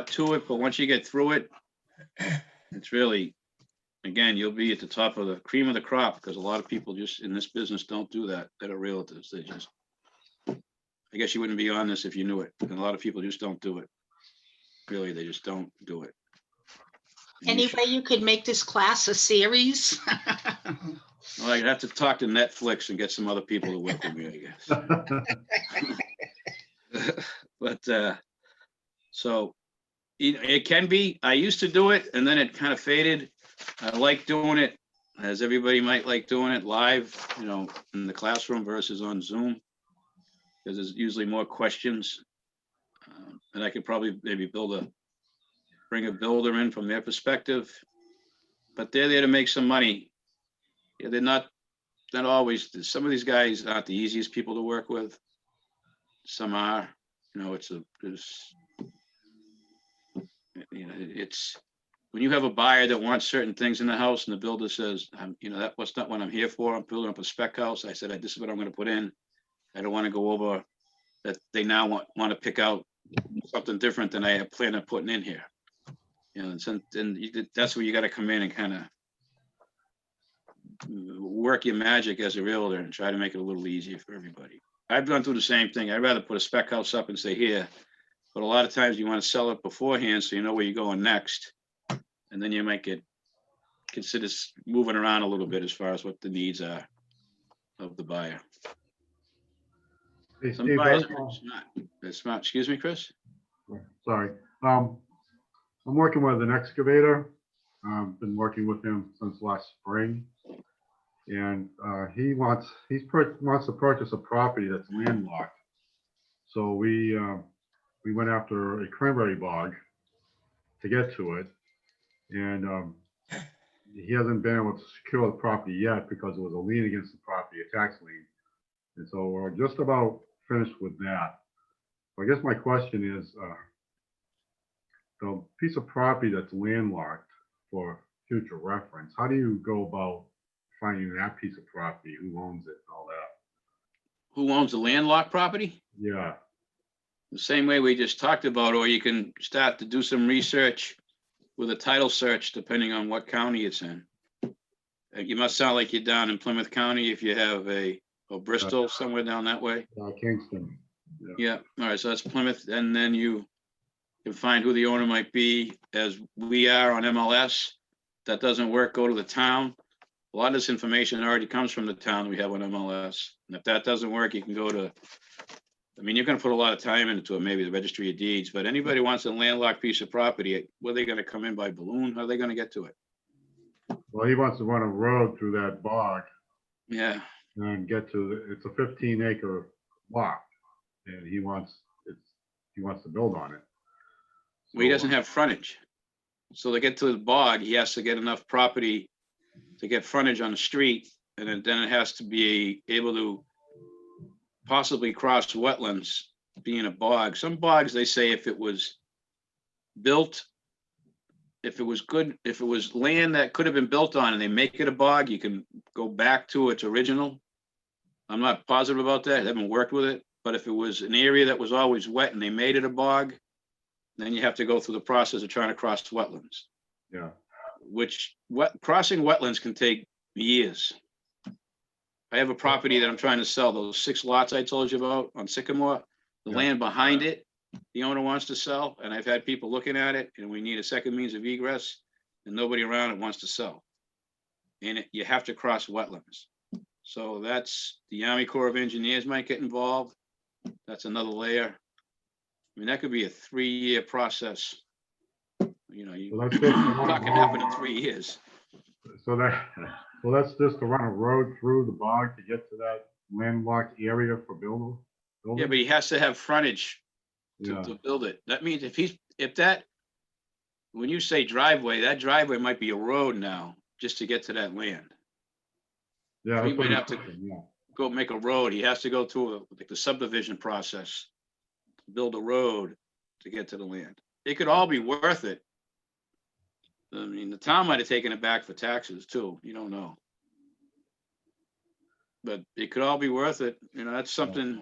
Speaker 1: to it, but once you get through it, it's really, again, you'll be at the top of the cream of the crop, because a lot of people just in this business don't do that are realtors. They just, I guess you wouldn't be on this if you knew it. And a lot of people just don't do it. Really, they just don't do it. And
Speaker 3: Any
Speaker 1: you should-
Speaker 3: way you could make this class a series?
Speaker 1: Well, I'd have to talk to Netflix and get some other people to work with me, I guess. But, so it can be, I used to do it and then it kind of faded. I like doing it, as everybody might like doing it live, in the classroom versus on Zoom. Because there's usually more questions. And I could probably maybe bring a builder in from their perspective. But they're there to make some money. Yeah, they're not always, some of these guys aren't the easiest people to work with. Some are, it's, when you have a buyer that wants certain things in the house and the builder says, that was not what I'm here for. I'm building up a spec house. I said, this is what I'm going to put in. I don't want to go over that. They now want to pick out something different than I have planned on putting in here. That's where you got to come in and kind of work your magic as a realtor and try to make it a little easier for everybody. I've gone through the same thing. I'd rather put a spec house up and say here, but a lot of times you want to sell it beforehand so you know where you're going next. And then you might consider moving around a little bit as far as what the needs are of the buyer.
Speaker 2: Hey,
Speaker 1: Some
Speaker 2: Steve,
Speaker 1: buyers are pretty smart. They're smart. Excuse me, Chris?
Speaker 2: sorry. I'm working with an excavator. I've been working with him since last spring. And he wants to purchase a property that's landlocked. So we went after a cranberry bog to get to it. And he hasn't been able to secure the property yet because it was a lien against the property, a tax lien. And so we're just about finished with that. So I guess my question is, the piece of property that's landlocked for future reference, how do you go about finding that piece of property? Who owns it and all that?
Speaker 1: Who owns the landlocked property?
Speaker 2: Yeah,
Speaker 1: The same way we just talked about, or you can start to do some research with a title search, depending on what county it's in. You must sound like you're down in Plymouth County if you have or Bristol, somewhere down that way.
Speaker 2: Kingston.
Speaker 1: Yeah, all right, so that's Plymouth, and then you can find who the owner might be, as we are on MLS. That doesn't work, go to the town. A lot of this information already comes from the town we have on MLS. And if that doesn't work, you can go to, you're gonna put a lot of time into it, maybe the registry of deeds, but anybody wants a landlocked piece of property, where are they gonna come in by balloon? How are they gonna get to it?
Speaker 2: Well, he wants to run a road through that bog
Speaker 1: Yeah,
Speaker 2: and get to, it's a 15-acre lot. And he wants to build on it.
Speaker 1: well, he
Speaker 2: So,
Speaker 1: doesn't have frontage. So to get to the bog, he has to get enough property to get frontage on the street, and then it has to be able to possibly cross wetlands, being a bog. Some bogs, they say if it was built, if it was good, if it was land that could have been built on and they make it a bog, you can go back to its original. I'm not positive about that. I haven't worked with it. But if it was an area that was always wet and they made it a bog, then you have to go through the process of trying to cross wetlands.
Speaker 2: yeah.
Speaker 1: Crossing wetlands can take years. I have a property that I'm trying to sell, those 6 lots I told you about on Sycamore. The
Speaker 2: Yeah.
Speaker 1: land behind it, the owner wants to sell, and I've had people looking at it, and we need a second means of egress, and nobody around it wants to sell. And you have to cross wetlands. So that's, the Army Corps of Engineers might get involved. That's another layer. That could be a 3-year process.
Speaker 2: So that's just
Speaker 1: Not gonna happen in 3 years.
Speaker 2: so that's just to run a road through the bog to get to that landlocked area for building.
Speaker 1: Yeah, but he has to have frontage
Speaker 2: Yeah,
Speaker 1: to build it. That means when you say driveway, that driveway might be a road now, just to get to that land.
Speaker 2: yeah.
Speaker 1: we
Speaker 2: that's what
Speaker 1: might
Speaker 2: I'm
Speaker 1: have to-
Speaker 2: thinking, yeah.
Speaker 1: Go make a road. He has to go through the subdivision process, build a road to get to the land. It could all be worth it. The town might have taken it back for taxes too. You don't know. but it could all be worth it. You know, that's something